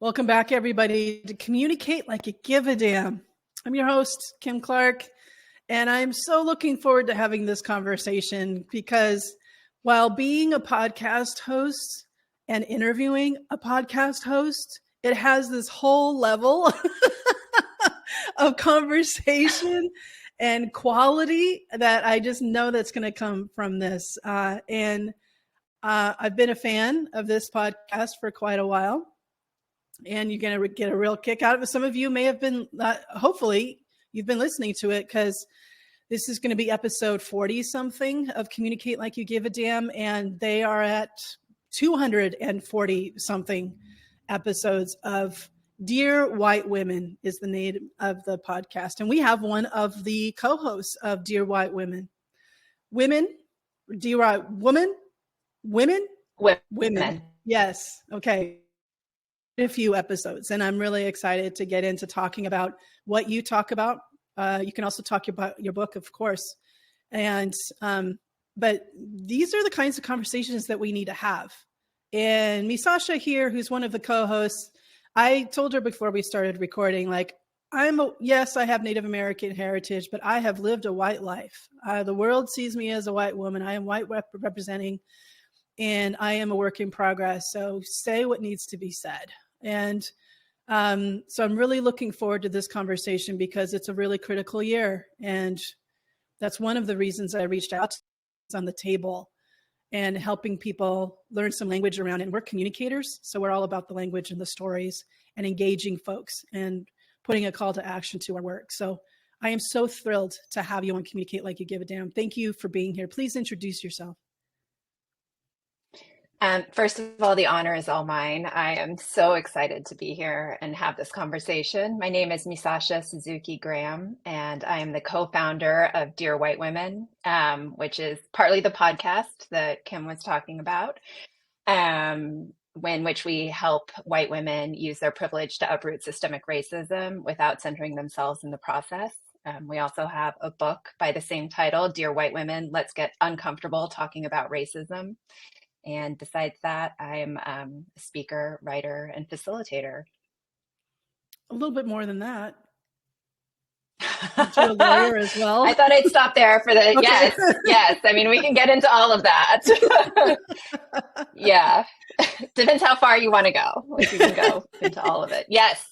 Welcome back, everybody, to Communicate Like You Give a Damn. I'm your host, Kim Clark, and I'm so looking forward to having this conversation because while being a podcast host and interviewing a podcast host, it has this whole level of conversation and quality that I just know that's going to come from this. I've been a fan of this podcast for quite a while. And you're going to get a real kick out of it. Some of you may have been, hopefully, you've been listening to it because this is going to be episode 40 something of Communicate Like You Give a Damn. And they are at 240 something episodes of Dear White Women is the name of the podcast. And we have one of the co-hosts of Dear White Women. Dear White Woman? Women. Yes. Okay. A few episodes, and I'm really excited to get into talking about what you talk about. You can also talk about your book, of course, and but these are the kinds of conversations that we need to have. And Misasha here, who's one of the co-hosts, I told her before we started recording, like, yes, I have Native American heritage, but I have lived a white life. The world sees me as a white woman. I am white representing, and I am a work in progress. So say what needs to be said. And so I'm really looking forward to this conversation because it's a really critical year. And that's one of the reasons I reached out to on the table and helping people learn some language around it. And we're communicators. So we're all about the language and the stories and engaging folks and putting a call to action to our work. So I am so thrilled to have you on Communicate Like You Give a Damn. Thank you for being here. Please introduce yourself. First of all, the honor is all mine. I am so excited to be here and have this conversation. My name is Misasha Suzuki Graham, and I am the co-founder of Dear White Women, which is partly the podcast that Kim was talking about, in which we help white women use their privilege to uproot systemic racism without centering themselves in the process. We also have a book by the same title, Dear White Women, Let's Get Uncomfortable Talking About Racism. And besides that, I'm a speaker, writer, and facilitator. A little bit more than that. You're a lawyer as well. I thought I'd stop there for the, okay. Yes. I mean, we can get into all of that. Yeah. Depends how far you want to go. Like, you can go into all of it. Yes,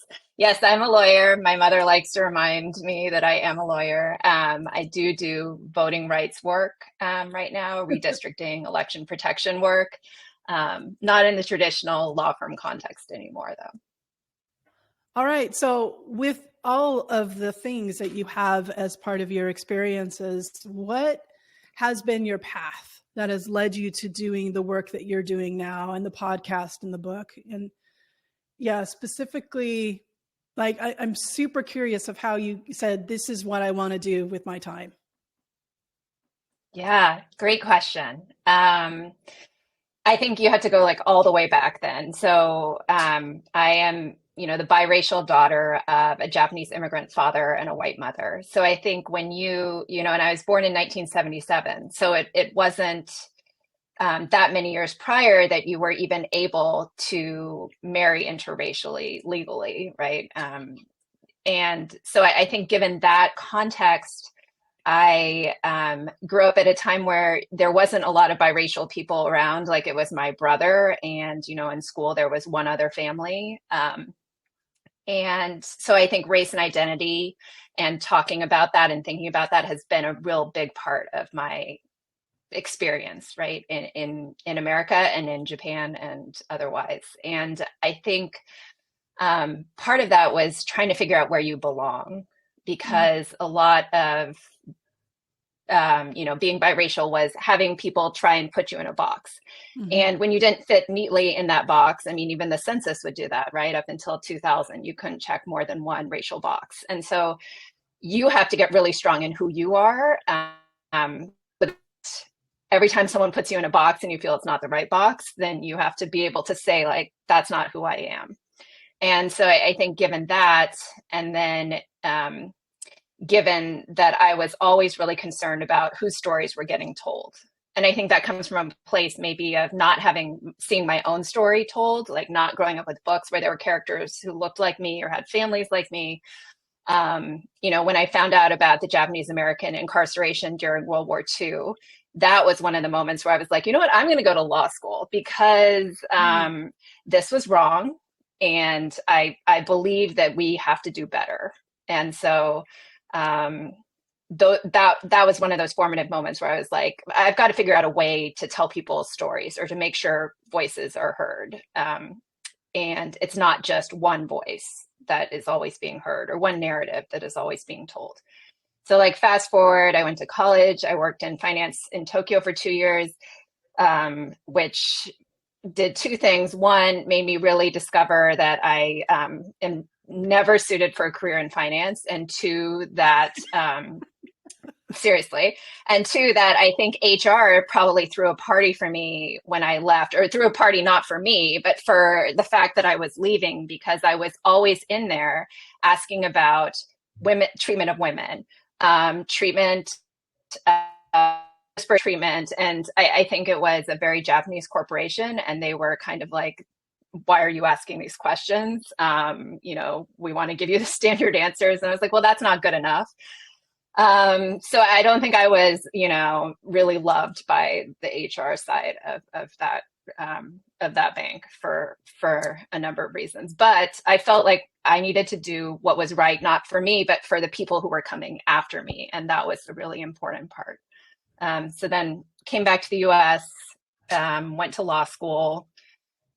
I'm a lawyer. My mother likes to remind me that I am a lawyer. I do voting rights work right now, redistricting, election protection work. Not in the traditional law firm context anymore, though. All right. So with all of the things that you have as part of your experiences, what has been your path that has led you to doing the work that you're doing now and the podcast and the book? And yeah, specifically, like, I'm super curious of how you said, this is what I want to do with my time. Yeah, great question. I think you had to go like all the way back then. So I am, the biracial daughter of a Japanese immigrant father and a white mother. So I think when and I was born in 1977. So it wasn't that many years prior that you were even able to marry interracially legally, right? And so I think given that context, I grew up at a time where there wasn't a lot of biracial people around. Like, it was my brother, and in school there was one other family. And so I think race and identity and talking about that and thinking about that has been a real big part of my experience, right, in America and in Japan and otherwise. And I think part of that was trying to figure out where you belong, because a lot of being biracial was having people try and put you in a box. Mm-hmm. And when you didn't fit neatly in that box, I mean, even the census would do that, right? Up until 2000, you couldn't check more than one racial box. And so you have to get really strong in who you are. But every time someone puts you in a box and you feel it's not the right box, then you have to be able to say, like, that's not who I am. And so I think given that, and then given that I was always really concerned about whose stories were getting told, And I think that comes from a place maybe of not having seen my own story told, like not growing up with books where there were characters who looked like me or had families like me. When I found out about the Japanese American incarceration during World War II, that was one of the moments where I was like, you know what, I'm going to go to law school because this was wrong. And I believe that we have to do better. And so that was one of those formative moments where I was like, I've got to figure out a way to tell people stories or to make sure voices are heard. And it's not just one voice that is always being heard or one narrative that is always being told. So like fast forward, I went to college. I worked in finance in Tokyo for 2 years, which did two things. One, made me really discover that I am never suited for a career in finance. And two, that seriously. And two, that I think HR probably threw a party for me when I left, or threw a party not for me, but for the fact that I was leaving, because I was always in there asking about women, treatment of women, treatment, treatment. And I think it was a very Japanese corporation, and they were kind of like, why are you asking these questions? We want to give you the standard answers. And I was like, well, that's not good enough. So I don't think I was, really loved by the HR side of that bank for a number of reasons. But I felt like I needed to do what was right, not for me, but for the people who were coming after me. And that was the really important part. So then came back to the US, went to law school,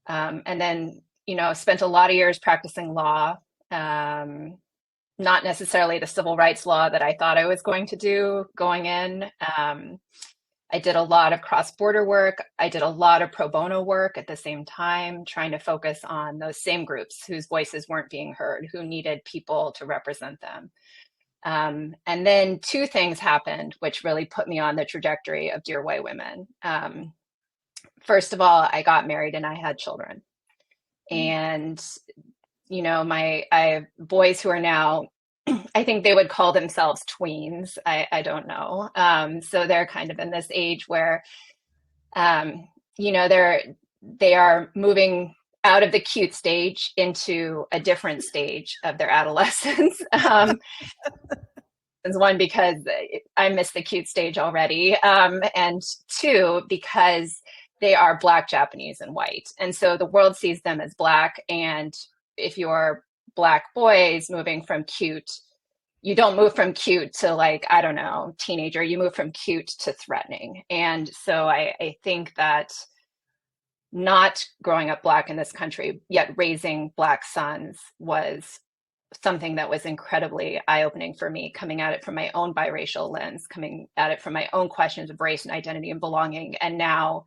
and then, spent a lot of years practicing law. Not necessarily the civil rights law that I thought I was going to do going in. I did a lot of cross-border work. I did a lot of pro bono work at the same time, trying to focus on those same groups whose voices weren't being heard, who needed people to represent them. And then two things happened, which really put me on the trajectory of Dear White Women. First of all, I got married and I had children. And I have boys who are now, I think they would call themselves tweens. I don't know. So they're kind of in this age where, they are moving out of the cute stage into a different stage of their adolescence. One, because I missed the cute stage already. And two, because they are Black, Japanese, and white. And so the world sees them as Black. And if you're Black boys moving from cute, you don't move from cute to like, I don't know, teenager, you move from cute to threatening. And so I think that not growing up Black in this country, yet raising Black sons, was something that was incredibly eye-opening for me, coming at it from my own biracial lens, coming at it from my own questions of race and identity and belonging, and now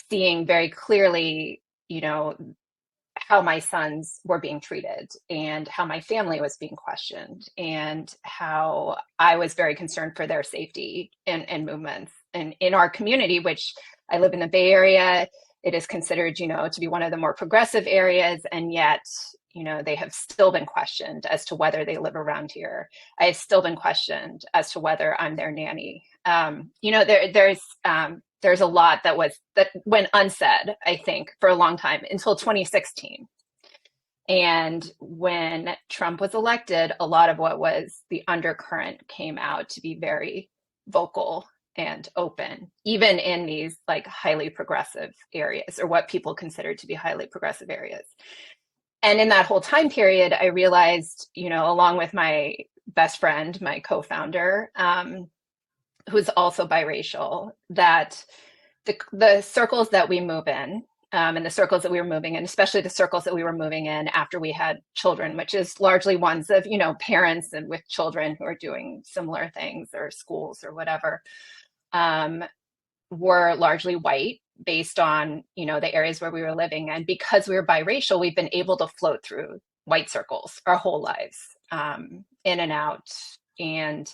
seeing very clearly, how my sons were being treated and how my family was being questioned and how I was very concerned for their safety and movements. And in our community, which I live in the Bay Area, it is considered, to be one of the more progressive areas. And yet, they have still been questioned as to whether they live around here. I have still been questioned as to whether I'm their nanny. There's a lot that went unsaid, I think, for a long time until 2016. And when Trump was elected, a lot of what was the undercurrent came out to be very vocal and open, even in these like highly progressive areas, or what people consider to be highly progressive areas. And in that whole time period, I realized, along with my best friend, my co-founder, who's also biracial, that the circles that we move in, and the circles that we were moving in, especially the circles that we were moving in after we had children, which is largely ones of, parents and with children who are doing similar things, or schools or whatever, were largely white, based on, the areas where we were living. And because we were biracial, we've been able to float through white circles our whole lives, in and out. And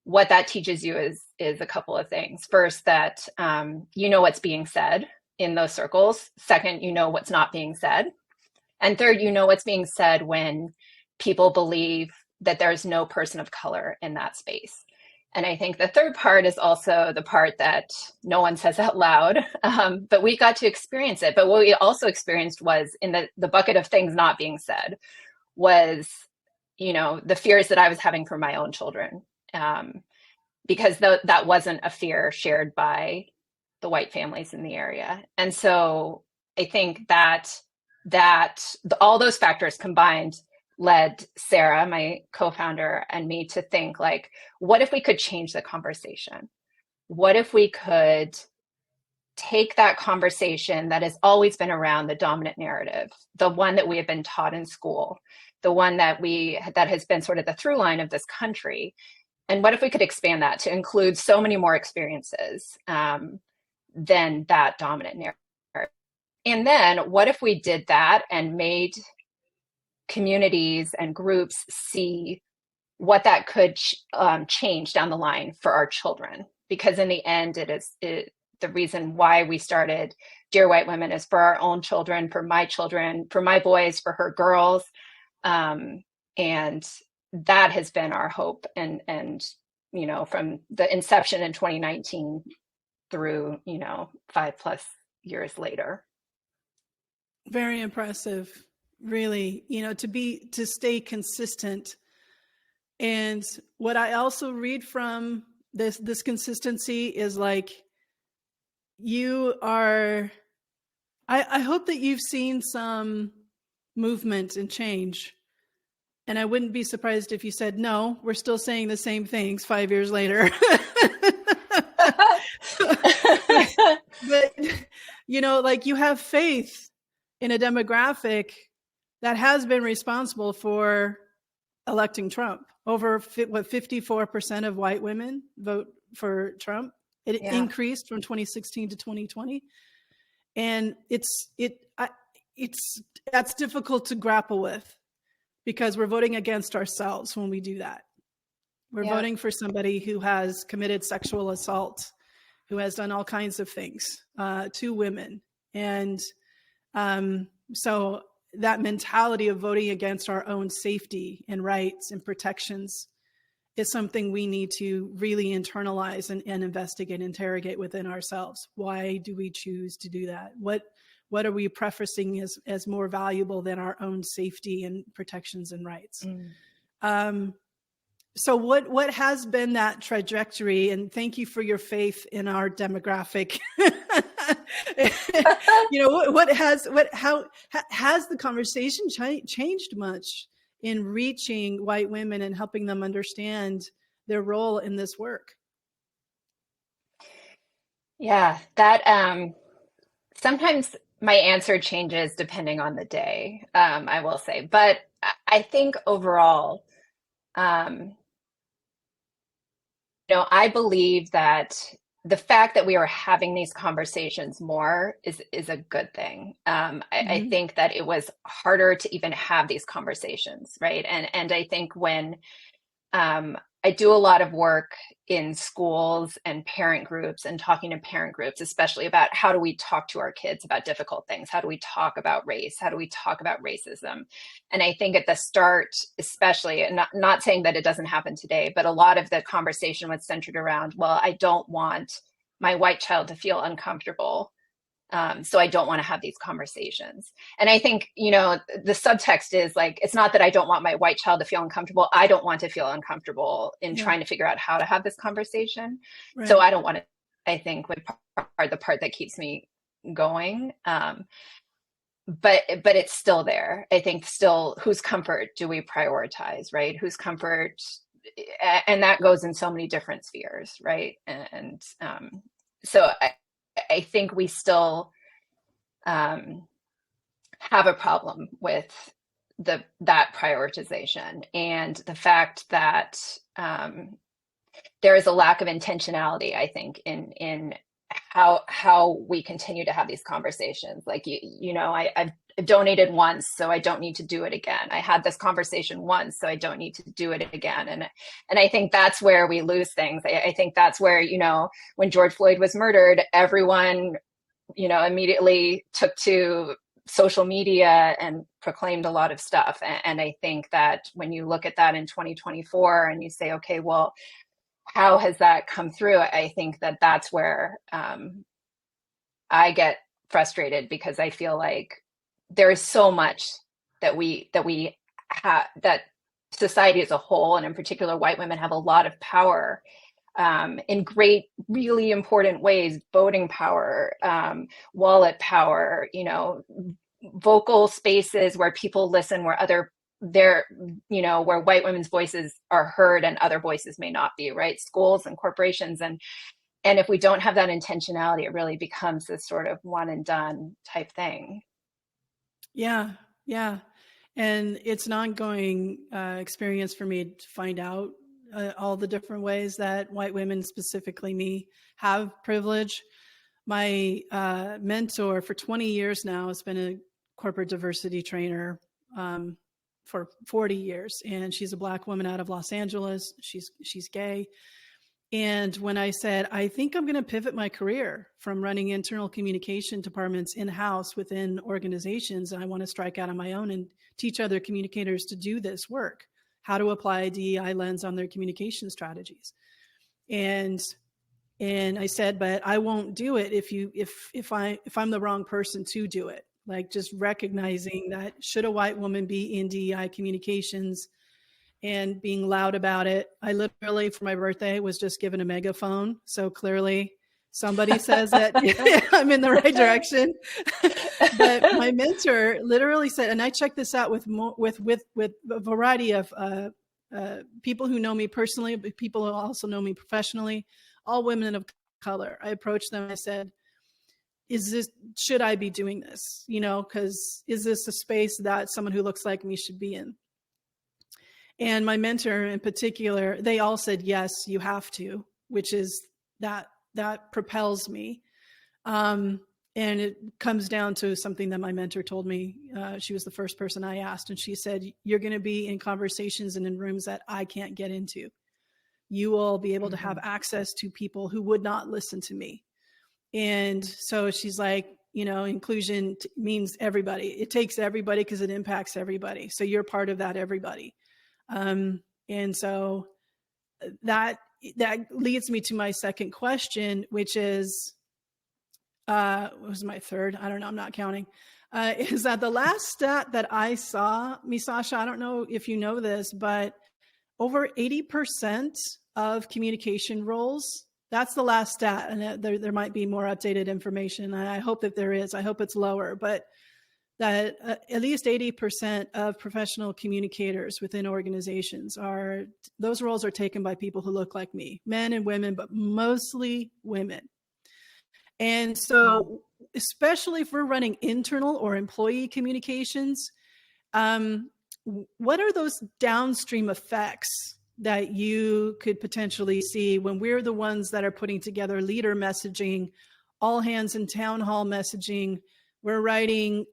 what that teaches you is a couple of things. First, that what's being said in those circles. Second, what's not being said. And third, what's being said when people believe that there's no person of color in that space. And I think the third part is also the part that no one says out loud, but we got to experience it. But what we also experienced was in the bucket of things not being said was, the fears that I was having for my own children, because that wasn't a fear shared by the white families in the area. And so I think that all those factors combined led Sarah, my co-founder, and me to think, like, what if we could change the conversation? What if we could take that conversation that has always been around the dominant narrative, the one that we have been taught in school, the one that has been sort of the through line of this country, and what if we could expand that to include so many more experiences than that dominant narrative? And then what if we did that and made communities and groups see what that could change down the line for our children? Because in the end, the reason why we started Dear White Women is for our own children, for my boys, for her girls. And that has been our hope. And from the inception in 2019 through, 5+ years later. Very impressive, really, to stay consistent. And what I also read from this consistency is like, you are, I hope that you've seen some movement and change. And I wouldn't be surprised if you said, no, we're still saying the same things 5 years later. But, like, you have faith in a demographic that has been responsible for electing Trump. Over 54% of white women vote for Trump. It increased from 2016 to 2020. And that's difficult to grapple with, because we're voting against ourselves when we do that. We're voting for somebody who has committed sexual assault, who has done all kinds of things to women. And so that mentality of voting against our own safety and rights and protections is something we need to really internalize and investigate, interrogate within ourselves. Why do we choose to do that? What are we prefacing as more valuable than our own safety and protections and rights? So what has been that trajectory? And thank you for your faith in our demographic. How has the conversation changed much in reaching white women and helping them understand their role in this work? Yeah, that sometimes my answer changes depending on the day, I will say. But I think overall, I believe that the fact that we are having these conversations more is a good thing. I think that it was harder to even have these conversations, right? And I think when I do a lot of work in schools and parent groups and talking to parent groups, especially about how do we talk to our kids about difficult things? How do we talk about race? How do we talk about racism? And I think at the start, especially, and not saying that it doesn't happen today, but a lot of the conversation was centered around, well, I don't want my white child to feel uncomfortable. So I don't want to have these conversations. And I think, the subtext is like, it's not that I don't want my white child to feel uncomfortable. I don't want to feel uncomfortable in trying to figure out how to have this conversation. Right. So I don't want to, I think, would are the part that keeps me going. But it's still there. I think still, whose comfort do we prioritize, right? Whose comfort, and that goes in so many different spheres, right? And so I think we still have a problem with that prioritization, and the fact that there is a lack of intentionality, I think, in how we continue to have these conversations. Like, I've donated once, so I don't need to do it again. I had this conversation once, so I don't need to do it again. And I think that's where we lose things. I think that's where, when George Floyd was murdered, everyone, immediately took to social media and proclaimed a lot of stuff. And I think that when you look at that in 2024 and you say, okay, well, how has that come through? I think that that's where I get frustrated, because I feel like there is so much that we have, that society as a whole, and in particular white women, have a lot of power in great, really important ways: voting power, wallet power, vocal spaces where people listen, where where white women's voices are heard and other voices may not be, right? Schools and corporations. And if we don't have that intentionality, it really becomes this sort of one and done type thing. Yeah. Yeah. And it's an ongoing experience for me to find out all the different ways that white women, specifically me, have privilege. My mentor for 20 years now has been a corporate diversity trainer for 40 years, and she's a Black woman out of Los Angeles. She's gay. And when I said, I think I'm going to pivot my career from running internal communication departments in-house within organizations, and I want to strike out on my own and teach other communicators to do this work, how to apply a DEI lens on their communication strategies. And I said, but I won't do it if I'm the wrong person to do it. Like, just recognizing that, should a white woman be in DEI communications and being loud about it. I literally, for my birthday, was just given a megaphone. So clearly somebody says that I'm in the right direction. But my mentor literally said, and I checked this out with a variety of people who know me personally, but people who also know me professionally, all women of color. I approached them. I said, should I be doing this? Because is this a space that someone who looks like me should be in? And my mentor in particular, they all said, yes, you have to, which is that propels me. And it comes down to something that my mentor told me. She was the first person I asked, and she said, you're going to be in conversations and in rooms that I can't get into. You will be able to have access to people who would not listen to me. And so she's like, inclusion means everybody. It takes everybody because it impacts everybody. So you're part of that everybody. And so that leads me to my second question, which is, what was my third? I don't know. I'm not counting. Is that the last stat that I saw, Misasha, I don't know if you know this, but over 80% of communication roles, that's the last stat. And there might be more updated information. I hope that there is. I hope it's lower, but that at least 80% of professional communicators within organizations those roles are taken by people who look like me, men and women, but mostly women. And so, especially if we're running internal or employee communications, what are those downstream effects that you could potentially see when we're the ones that are putting together leader messaging, all hands and town hall messaging? We're writing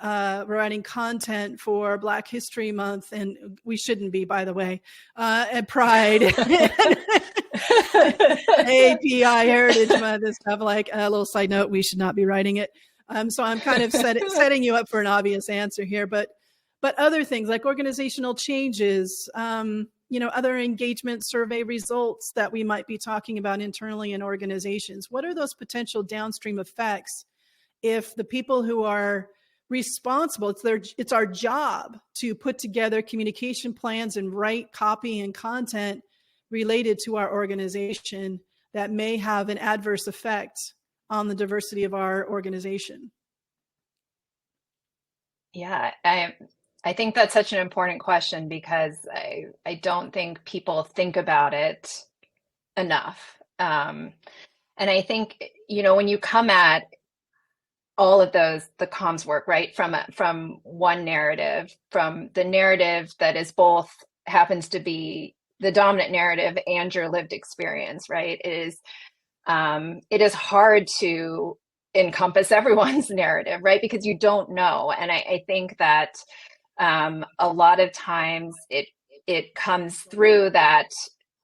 content for Black History Month, and we shouldn't be, by the way, at Pride, API Heritage Month and stuff. Like, a little side note, we should not be writing it. So I'm kind of setting you up for an obvious answer here, but other things like organizational changes, other engagement survey results that we might be talking about internally in organizations. What are those potential downstream effects if the people who are responsible, it's our job to put together communication plans and write copy and content related to our organization that may have an adverse effect on the diversity of our organization? Yeah, I think that's such an important question, because I don't think people think about it enough. And I think, when you come at all of the comms work, right, from one narrative, from the narrative that is both happens to be the dominant narrative and your lived experience, right? It is hard to encompass everyone's narrative, right? Because you don't know. And I think that a lot of times it comes through that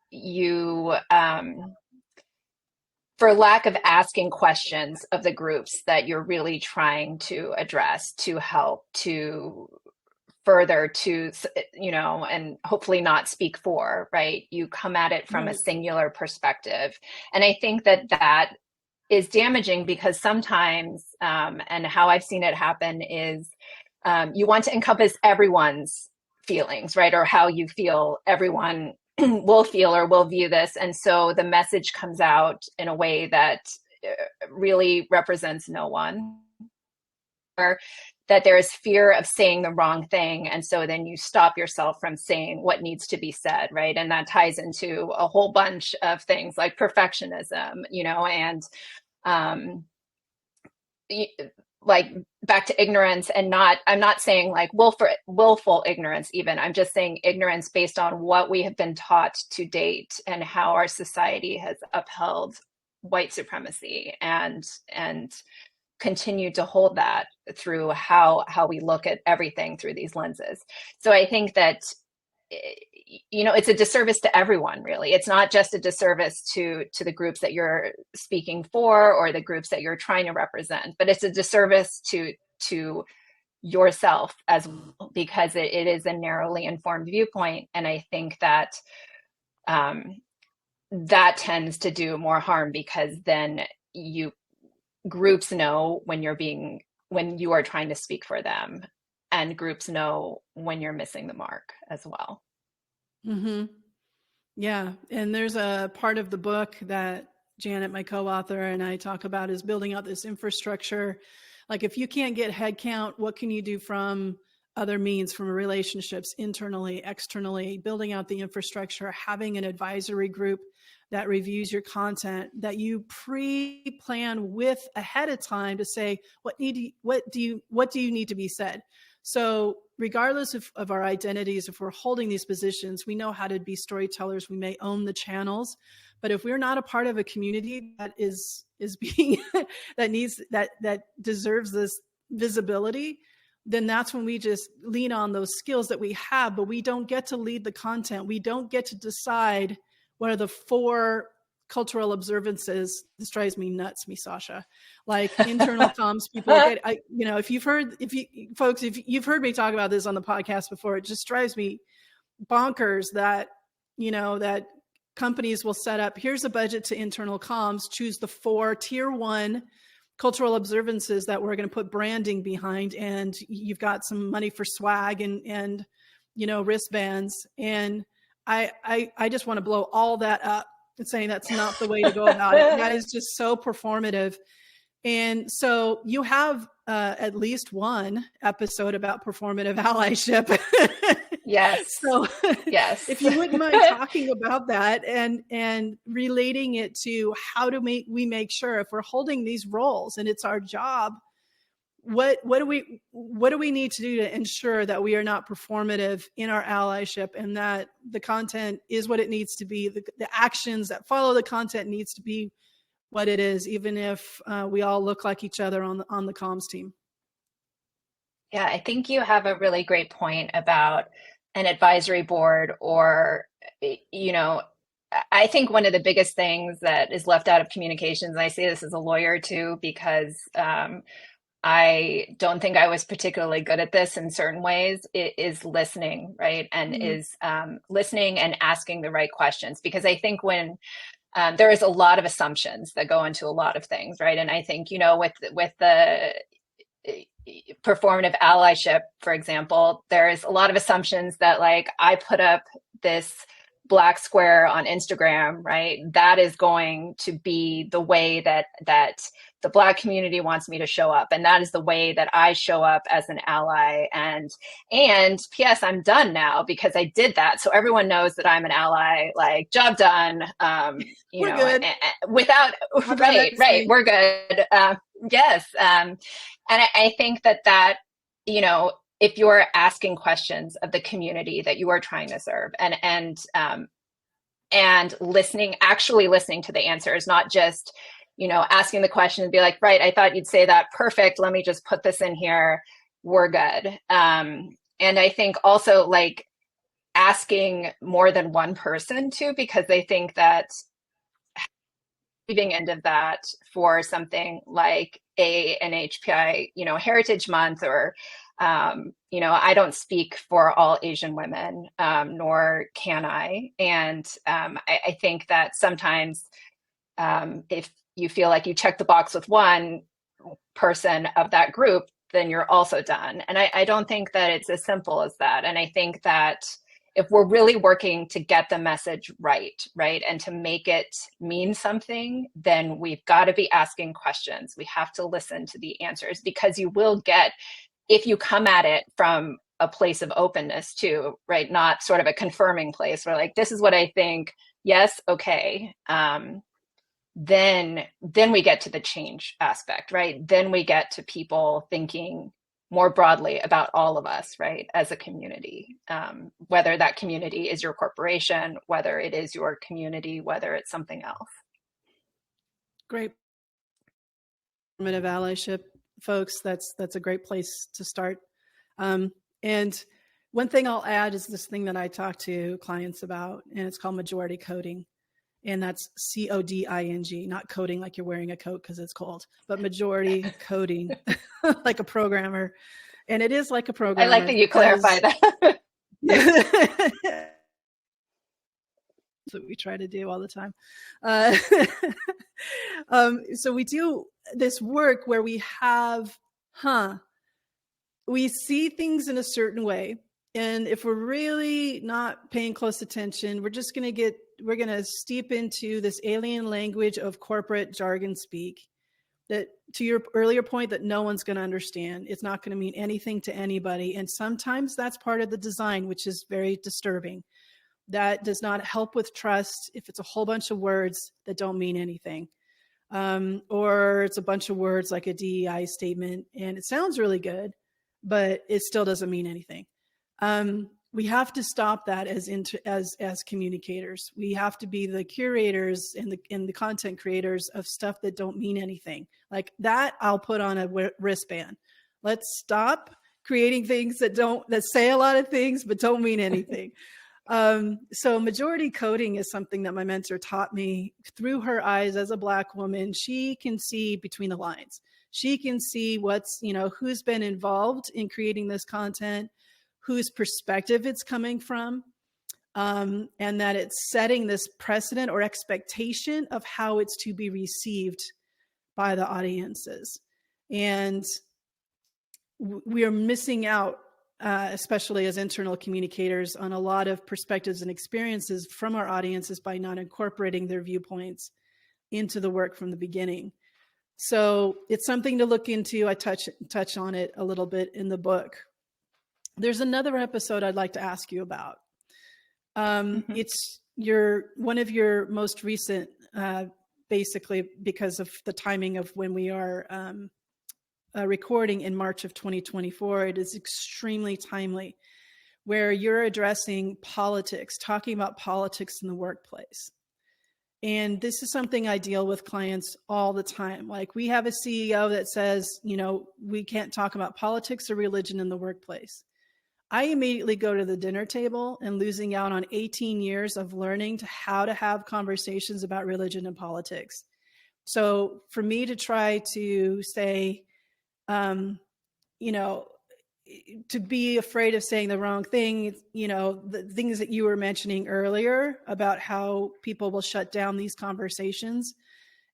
you, for lack of asking questions of the groups that you're really trying to address, to help, to further to, and hopefully not speak for, right? You come at it from a singular perspective. And I think that is damaging because sometimes, and how I've seen it happen is, you want to encompass everyone's feelings, right? Or how you feel everyone will feel or will view this. And so the message comes out in a way that really represents no one, or that there is fear of saying the wrong thing. And so then you stop yourself from saying what needs to be said, right? And that ties into a whole bunch of things like perfectionism, and like back to ignorance, and I'm not saying like willful ignorance even. I'm just saying ignorance based on what we have been taught to date and how our society has upheld white supremacy and continue to hold that through how we look at everything through these lenses. So I think that, it's a disservice to everyone, really. It's not just a disservice to the groups that you're speaking for or the groups that you're trying to represent, but it's a disservice to yourself as well, because it is a narrowly informed viewpoint. And I think that that tends to do more harm, because then groups know when you are trying to speak for them, and groups know when you're missing the mark as well. Mm-hmm. Yeah. And there's a part of the book that Janet, my co-author, and I talk about is building out this infrastructure. Like, if you can't get headcount, what can you do from other means, from relationships, internally, externally, building out the infrastructure, having an advisory group that reviews your content, that you pre-plan with ahead of time to say, what do you need to be said? So regardless of our identities, if we're holding these positions, we know how to be storytellers. We may own the channels, but if we're not a part of a community that is being that deserves this visibility, then that's when we just lean on those skills that we have, but we don't get to lead the content. We don't get to decide what are the 4 cultural observances. This drives me nuts, Me Sasha. Like internal comms people get, if you've heard me talk about this on the podcast before, it just drives me bonkers that, that companies will set up, here's a budget to internal comms, choose the 4 tier 1 cultural observances that we're going to put branding behind. And you've got some money for swag and wristbands. And I just want to blow all that up and saying that's not the way to go about it. That is just so performative. And so you have at least one episode about performative allyship. Yes. So yes, if you wouldn't mind talking about that and relating it to how to make sure, if we're holding these roles and it's our job, what do we need to do to ensure that we are not performative in our allyship, and that the content is what it needs to be, the actions that follow the content needs to be what it is, even if we all look like each other on the comms team. Yeah, I think you have a really great point about an advisory board, or, I think one of the biggest things that is left out of communications, and I say this as a lawyer too, because I don't think I was particularly good at this in certain ways, is listening, right? And is listening and asking the right questions, because I think when there is a lot of assumptions that go into a lot of things, right? And I think, with the performative allyship, for example, there's a lot of assumptions that, like, I put up this Black square on Instagram, right? That is going to be the way that the Black community wants me to show up. And that is the way that I show up as an ally. And P.S., I'm done now because I did that. So everyone knows that I'm an ally, like, job done, we're good. Without, right. We're good. Yes. And I think that, if you're asking questions of the community that you are trying to serve, and actually listening to the answers, not just, asking the question and be like, right, I thought you'd say that. Perfect. Let me just put this in here. We're good. And I think also, like, asking more than one person too, because I think that receiving end of that for something like an HPI, Heritage Month, or I don't speak for all Asian women, nor can I. And I think that sometimes if you feel like you check the box with one person of that group, then you're also done. And I don't think that it's as simple as that. And I think that if we're really working to get the message right, and to make it mean something, then we've got to be asking questions. We have to listen to the answers, because you will get, if you come at it from a place of openness too, right? Not sort of a confirming place where like, this is what I think. Yes. Okay. Then we get to the change aspect, right? Then we get to people thinking more broadly about all of us, right, as a community, whether that community is your corporation, whether it is your community, whether it's something else. Great. Formative allyship, folks, that's a great place to start. And one thing I'll add is this thing that I talk to clients about, and it's called majority coding. And that's CODING, not coding like you're wearing a coat because it's cold, but majority coding like a programmer. And it is like a programmer. I like that you clarify that. That's what we try to do all the time. So we do this work where we have, we see things in a certain way. And if we're really not paying close attention, we're going to steep into this alien language of corporate jargon speak that, to your earlier point, that no one's going to understand. It's not going to mean anything to anybody. And sometimes that's part of the design, which is very disturbing. That does not help with trust if it's a whole bunch of words that don't mean anything. Or it's a bunch of words like a DEI statement, and it sounds really good, but it still doesn't mean anything. We have to stop that as communicators. We have to be the curators and the content creators of stuff that don't mean anything. Like that, I'll put on a wristband. Let's stop creating things that say a lot of things but don't mean anything. So majority coding is something that my mentor taught me through her eyes as a Black woman. She can see between the lines. She can see who's been involved in creating this content, whose perspective it's coming from, and that it's setting this precedent or expectation of how it's to be received by the audiences. And we are missing out, especially as internal communicators, on a lot of perspectives and experiences from our audiences by not incorporating their viewpoints into the work from the beginning. So it's something to look into. I touch on it a little bit in the book. There's another episode I'd like to ask you about. It's one of your most recent, basically because of the timing of when we are recording in March of 2024. It is extremely timely, where you're addressing politics, talking about politics in the workplace. And this is something I deal with clients all the time. Like, we have a CEO that says, we can't talk about politics or religion in the workplace. I immediately go to the dinner table and losing out on 18 years of learning how to have conversations about religion and politics. So for me to try to say, to be afraid of saying the wrong thing, the things that you were mentioning earlier about how people will shut down these conversations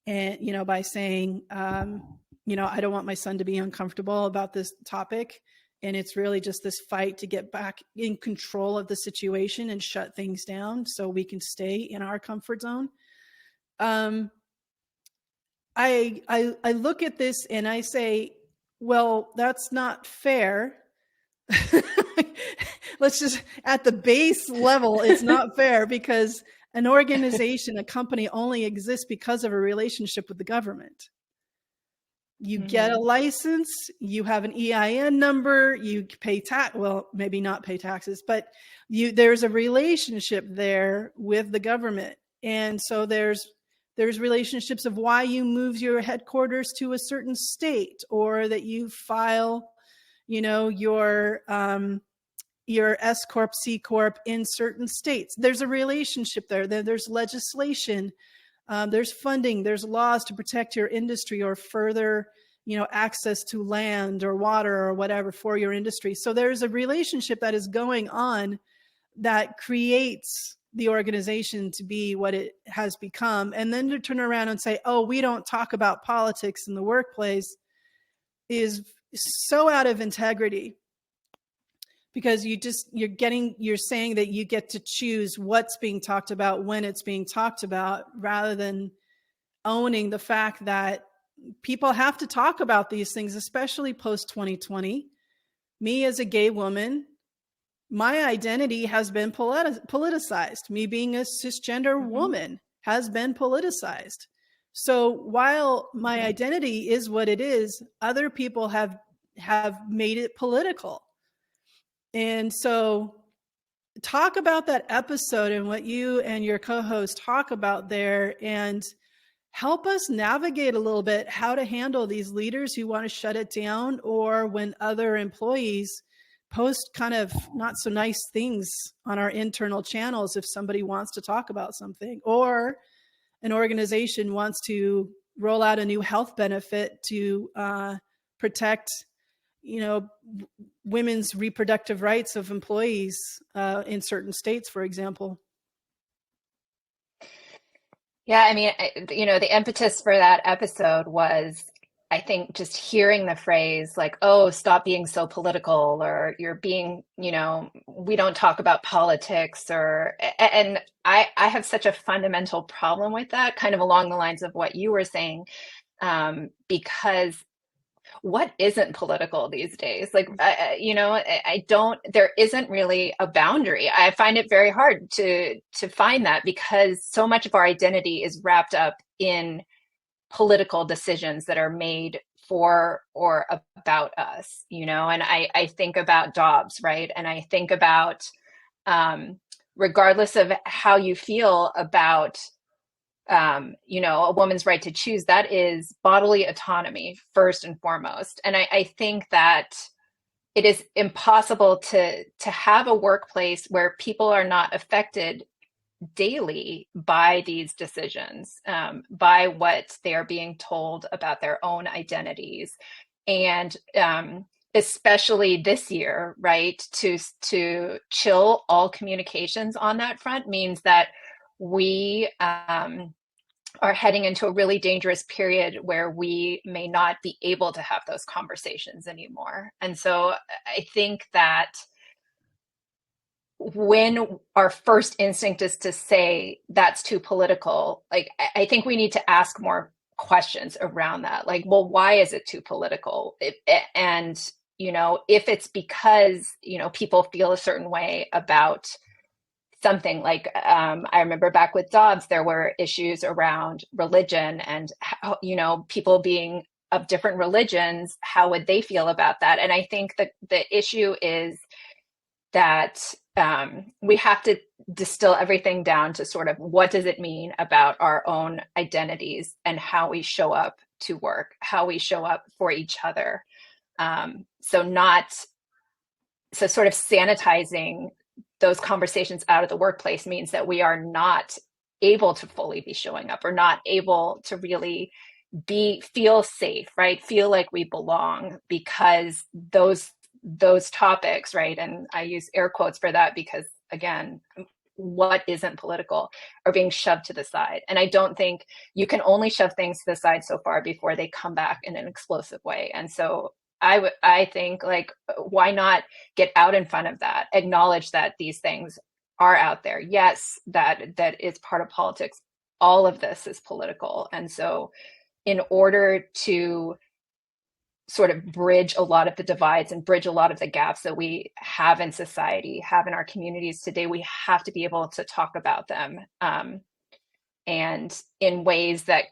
and, by saying, I don't want my son to be uncomfortable about this topic. And it's really just this fight to get back in control of the situation and shut things down so we can stay in our comfort zone. I look at this and I say, well, that's not fair. Let's just, at the base level, it's not fair, because an organization, a company only exists because of a relationship with the government. You get a license, you have an EIN number, you pay maybe not pay taxes, but there's a relationship there with the government. And so there's relationships of why you move your headquarters to a certain state, or that you file, your S Corp, C Corp in certain states. There's a relationship there. There's legislation, there's funding, there's laws to protect your industry or further access to land or water or whatever for your industry. So there's a relationship that is going on that creates the organization to be what it has become. And then to turn around and say, oh, we don't talk about politics in the workplace is so out of integrity, because you're saying that you get to choose what's being talked about when it's being talked about, rather than owning the fact that people have to talk about these things, especially post 2020. Me as a gay woman, my identity has been politicized. Me being a cisgender woman has been politicized. So while my identity is what it is, other people have made it political. And so talk about that episode and what you and your co-host talk about there, and help us navigate a little bit how to handle these leaders who want to shut it down, or when other employees post kind of not so nice things on our internal channels if somebody wants to talk about something, or an organization wants to roll out a new health benefit to protect women's reproductive rights of employees in certain states, for example. Yeah, I mean, the impetus for that episode was, I think, just hearing the phrase like, oh, stop being so political, or you're being, we don't talk about politics, and I have such a fundamental problem with that, kind of along the lines of what you were saying, because what isn't political these days? Like, there isn't really a boundary. I find it very hard to find that, because so much of our identity is wrapped up in political decisions that are made for or about us, and I think about Dobbs, right? And I think about, regardless of how you feel about, a woman's right to choose, that is bodily autonomy first and foremost. And I think that it is impossible to have a workplace where people are not affected daily by these decisions, by what they are being told about their own identities. And especially this year, right, to chill all communications on that front means that we are heading into a really dangerous period where we may not be able to have those conversations anymore. And so I think that when our first instinct is to say that's too political, like, I think we need to ask more questions around that. Like, well, why is it too political? And if it's because, people feel a certain way about something, like, I remember back with Dobbs, there were issues around religion and how, people being of different religions, how would they feel about that? And I think that the issue is that we have to distill everything down to sort of what does it mean about our own identities and how we show up to work, how we show up for each other. So sort of sanitizing those conversations out of the workplace means that we are not able to fully be showing up, or not able to really feel safe, right? Feel like we belong, because those topics, right? And I use air quotes for that because, again, what isn't political are being shoved to the side. And I don't think you can only shove things to the side so far before they come back in an explosive way. And so I think, like, why not get out in front of that, acknowledge that these things are out there. Yes, that is part of politics. All of this is political. And so in order to sort of bridge a lot of the divides and bridge a lot of the gaps that we have in society, have in our communities today, we have to be able to talk about them, and in ways that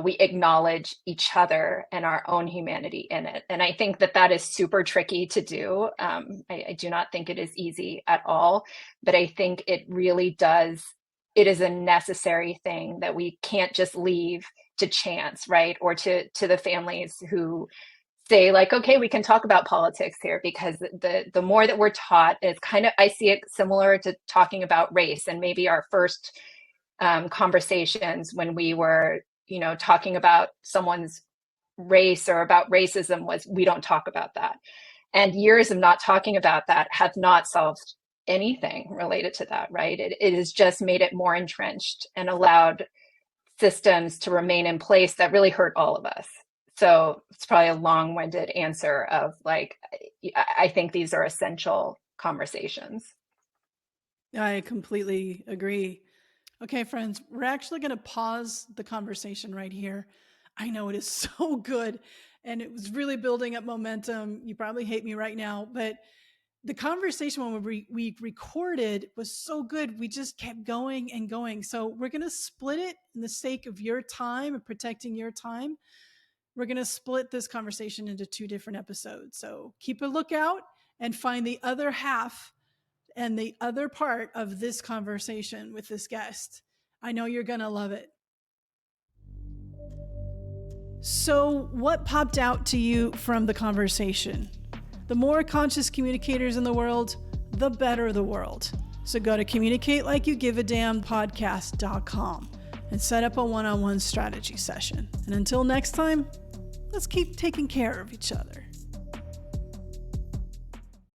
we acknowledge each other and our own humanity in it. And I think that is super tricky to do. I do not think it is easy at all, but I think it really does. It is a necessary thing that we can't just leave to chance, right? Or to the families who say, like, okay, we can talk about politics here, because the more that we're taught, it's kind of, I see it similar to talking about race, and maybe our first conversations when we were talking about someone's race or about racism was, we don't talk about that. And years of not talking about that have not solved anything related to that, right? It has just made it more entrenched and allowed systems to remain in place that really hurt all of us. So it's probably a long-winded answer of like, I think these are essential conversations. I completely agree. Okay, friends, we're actually going to pause the conversation right here. I know it is so good and it was really building up momentum. You probably hate me right now, but the conversation when we recorded was so good. We just kept going and going. So we're going to split it in the sake of your time and protecting your time. We're going to split this conversation into 2 different episodes. So keep a lookout and find the other half and the other part of this conversation with this guest. I know you're going to love it. So what popped out to you from the conversation? The more conscious communicators in the world, the better the world. So go to communicatelikeyougiveadamnpodcast.com and set up a one-on-one strategy session. And until next time, let's keep taking care of each other.